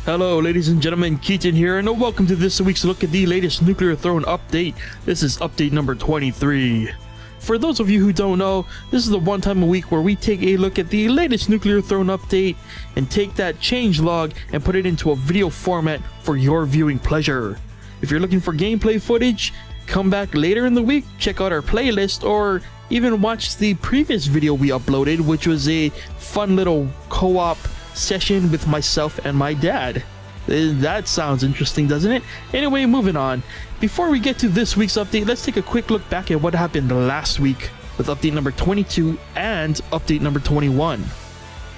Hello ladies and gentlemen, Keaton here, and welcome to this week's look at the latest Nuclear Throne update. This is update number 23. For those of you who don't know, this is the one time a week where we take a look at the latest Nuclear Throne update and take that change log and put it into a video format for your viewing pleasure. If you're looking for gameplay footage, come back later in the week, check out our playlist, or even watch the previous video we uploaded, which was a fun little co-op session with myself and my dad. That sounds interesting, doesn't it? Anyway, moving on. Before we get to this week's update, let's take a quick look back at what happened last week with update number 22 and update number 21.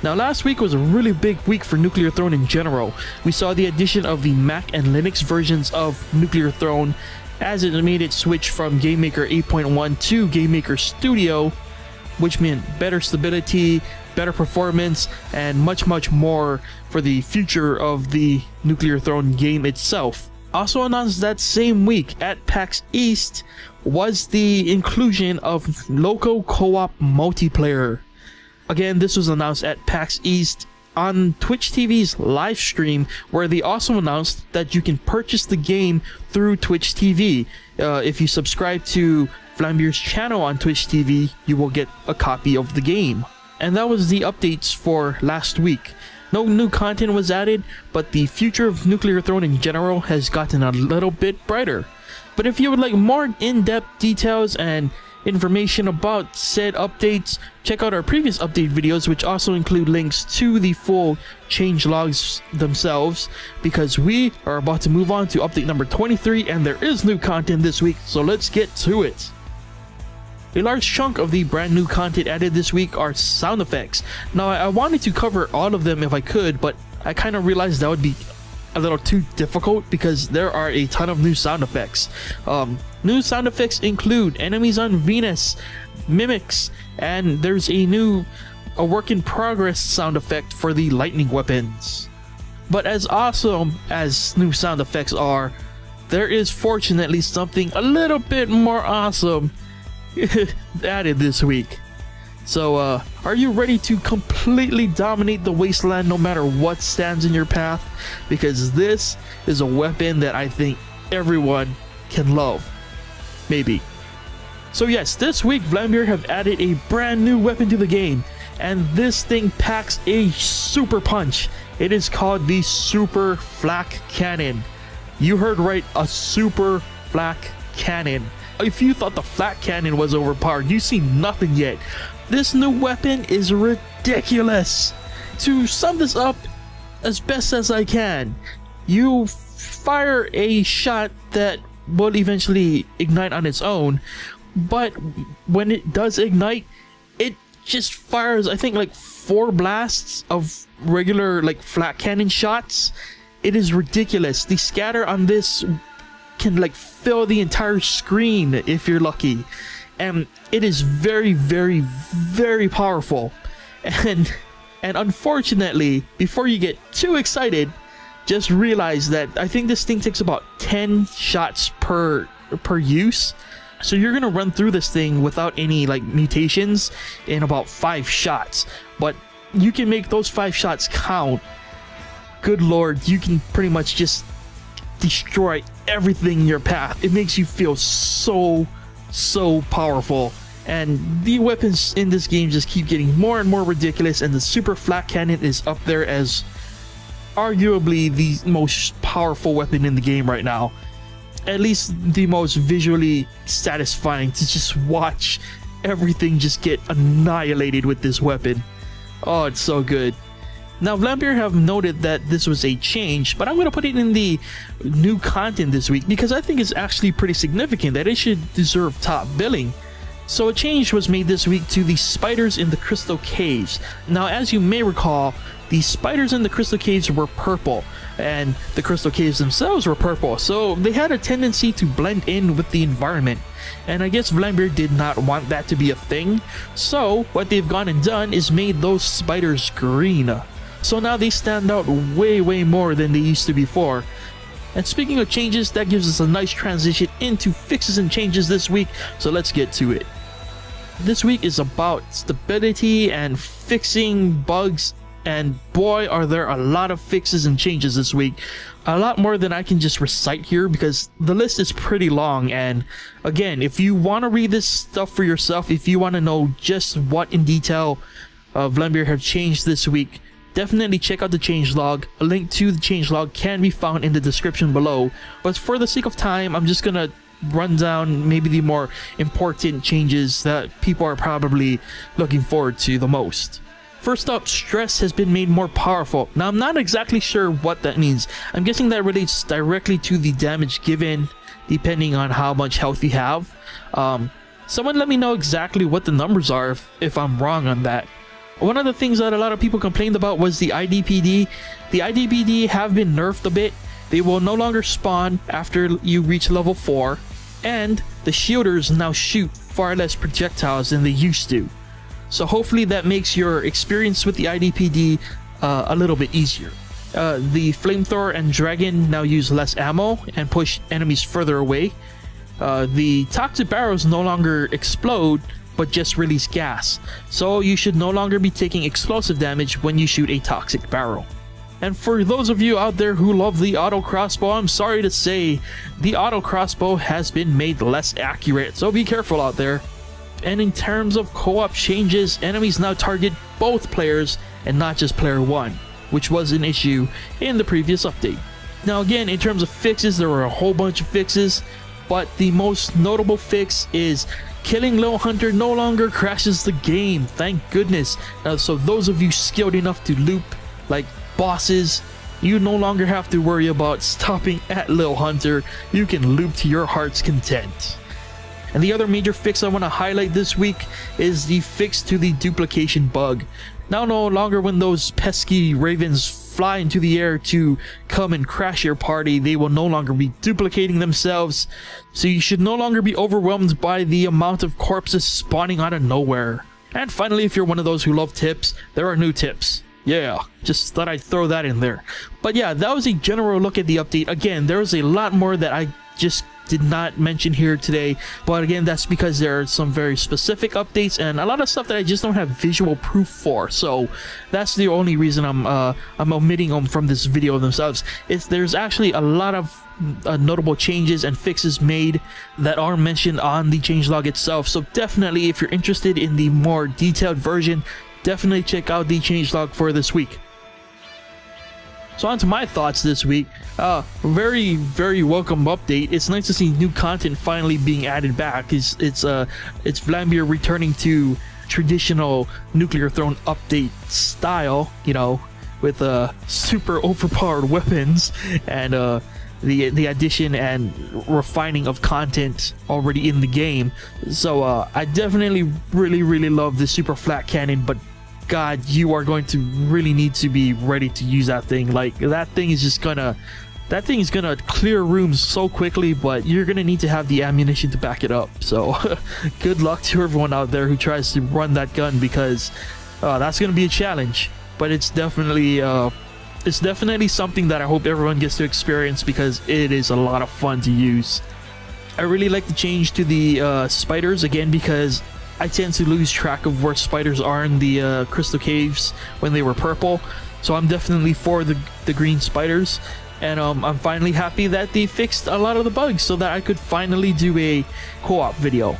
Now, last week was a really big week for Nuclear Throne in general. We saw the addition of the Mac and Linux versions of Nuclear Throne as it made its switch from GameMaker 8.1 to GameMaker Studio, which meant better stability, better performance, and much more for the future of the Nuclear Throne game itself. Also announced that same week at PAX East was the inclusion of local co-op multiplayer. Again, this was announced at PAX East on Twitch TV's live stream, where they also announced that you can purchase the game through Twitch TV. If you subscribe to Vlambeer's channel on Twitch TV, you will get a copy of the game. And that was the updates for last week. No new content was added, but the future of Nuclear Throne in general has gotten a little bit brighter. But if you would like more in-depth details and information about said updates, check out our previous update videos, which also include links to the full change logs themselves, because we are about to move on to update number 23 and there is new content this week, so let's get to it. A large chunk of the brand new content added this week are sound effects. Now, I wanted to cover all of them if I could, but I kind of realized that would be a little too difficult because there are a ton of new sound effects. New sound effects include enemies on Venus, mimics, and there's a work in progress sound effect for the lightning weapons. But as awesome as new sound effects are, there is fortunately something a little bit more awesome added this week. So are you ready to completely dominate the wasteland no matter what stands in your path? Because this is a weapon that I think everyone can love. Maybe. So yes, this week Vlambeer have added a brand new weapon to the game, and this thing packs a super punch. It is called the Super Flak Cannon. You heard right, a Super Flak Cannon. If you thought the Flak Cannon was overpowered, you see nothing yet. This new weapon is ridiculous. To sum this up as best as I can, you fire a shot that will eventually ignite on its own, but when it does ignite, it just fires, I think, like 4 blasts of regular like Flak Cannon shots. It is ridiculous. The scatter on this can like fill the entire screen if you're lucky, and it is very powerful. And unfortunately, before you get too excited, just realize that I think this thing takes about 10 shots per use, so you're gonna run through this thing without any like mutations in about 5 shots, but you can make those 5 shots count. Good lord, you can pretty much just destroy everything in your path. It makes you feel so powerful, and the weapons in this game just keep getting more and more ridiculous, and the Super Flak Cannon is up there as arguably the most powerful weapon in the game right now. At least the most visually satisfying to just watch everything just get annihilated with this weapon. Oh, it's so good. Now, Vlambeer have noted that this was a change, but I'm going to put it in the new content this week because I think it's actually pretty significant that it should deserve top billing. So a change was made this week to the spiders in the Crystal Caves. Now, as you may recall, the spiders in the Crystal Caves were purple, and the Crystal Caves themselves were purple, so they had a tendency to blend in with the environment. And I guess Vlambeer did not want that to be a thing, so what they've gone and done is made those spiders green. So now they stand out way more than they used to before. And speaking of changes, that gives us a nice transition into fixes and changes this week, so let's get to it. This week is about stability and fixing bugs and boy are there a lot of fixes and changes this week. A lot more than I can just recite here because the list is pretty long. And again, if you want to read this stuff for yourself, if you want to know just what in detail Vlambeer have changed this week, definitely check out the changelog. A link to the changelog can be found in the description below, but for the sake of time, I'm just gonna run down maybe the more important changes that people are probably looking forward to the most. First up, stress has been made more powerful. Now, I'm not exactly sure what that means. I'm guessing that relates directly to the damage given depending on how much health you have. Someone let me know exactly what the numbers are if I'm wrong on that. One of the things that a lot of people complained about was the IDPD. The IDPD have been nerfed a bit. They will no longer spawn after you reach level 4, and the shielders now shoot far less projectiles than they used to. So hopefully that makes your experience with the IDPD a little bit easier. The flamethrower and dragon now use less ammo and push enemies further away. The toxic barrels no longer explode but just release gas, so you should no longer be taking explosive damage when you shoot a toxic barrel. And for those of you out there who love the auto crossbow, I'm sorry to say the auto crossbow has been made less accurate, so be careful out there. And in terms of co-op changes, enemies now target both players and not just player 1, which was an issue in the previous update. Now again, in terms of fixes, there were a whole bunch of fixes, but the most notable fix is killing Lil Hunter no longer crashes the game, thank goodness. So those of you skilled enough to loop like bosses, you no longer have to worry about stopping at Lil Hunter. You can loop to your heart's content. And the other major fix I want to highlight this week is the fix to the duplication bug. Now no longer when those pesky ravens fly into the air to come and crash your party, they will no longer be duplicating themselves, so you should no longer be overwhelmed by the amount of corpses spawning out of nowhere. And finally, if you're one of those who love tips, there are new tips. Yeah, just thought I'd throw that in there. But yeah, that was a general look at the update. Again, there was a lot more that I just did not mention here today, but again, that's because there are some very specific updates and a lot of stuff that I just don't have visual proof for, so that's the only reason I'm omitting them from this video themselves. There's actually a lot of notable changes and fixes made that are mentioned on the changelog itself, so definitely if you're interested in the more detailed version, definitely check out the changelog for this week. So on to my thoughts this week. Very welcome update. It's nice to see new content finally being added back. It's Vlambeer returning to traditional Nuclear Throne update style, you know, with super overpowered weapons and the addition and refining of content already in the game. So I definitely really love the super flat cannon, but God, you are going to really need to be ready to use that thing. Like, that thing is gonna clear rooms so quickly, but you're gonna need to have the ammunition to back it up. So good luck to everyone out there who tries to run that gun, because that's gonna be a challenge. But it's definitely something that I hope everyone gets to experience, because it is a lot of fun to use. I really like the change to the spiders, again, because I tend to lose track of where spiders are in the crystal caves when they were purple, so I'm definitely for the green spiders. And I'm finally happy that they fixed a lot of the bugs so that I could finally do a co-op video,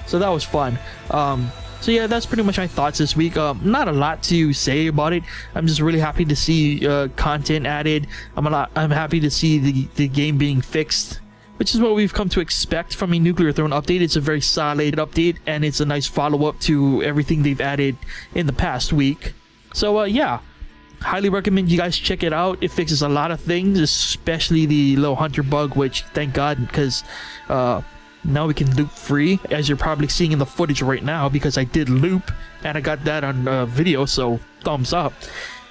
so that was fun. So yeah, that's pretty much my thoughts this week. Not a lot to say about it. I'm just really happy to see content added. I'm happy to see the game being fixed, which is what we've come to expect from a Nuclear Throne update. It's a very solid update, and it's a nice follow-up to everything they've added in the past week. So yeah, highly recommend you guys check it out. It fixes a lot of things, especially the Lil Hunter bug, which thank God, because now we can loop free, as you're probably seeing in the footage right now, because I did loop and I got that on video, so thumbs up.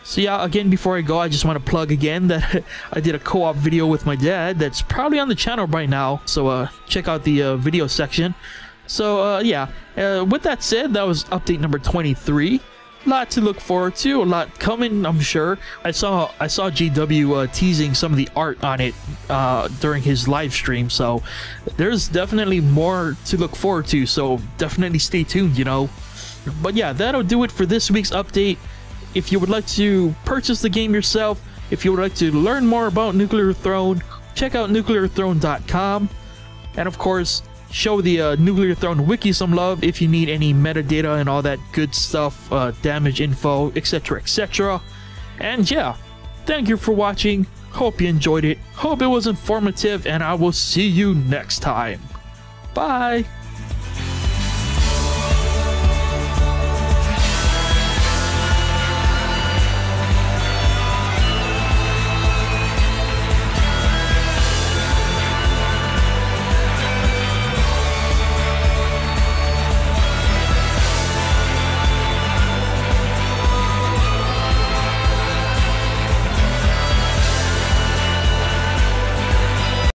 So yeah, again, before I go, I just want to plug again that I did a co-op video with my dad that's probably on the channel right now, so check out the video section. So yeah, with that said, that was update number 23. A lot to look forward to, a lot coming, I'm sure. I saw GW teasing some of the art on it during his live stream, so there's definitely more to look forward to, so definitely stay tuned, you know. But yeah, that'll do it for this week's update. if you would like to purchase the game yourself, if you would like to learn more about Nuclear Throne, check out nuclearthrone.com. And of course, show the Nuclear Throne wiki some love if you need any metadata and all that good stuff, damage info, etc, etc. And yeah, thank you for watching. Hope you enjoyed it. Hope it was informative, and I will see you next time. Bye!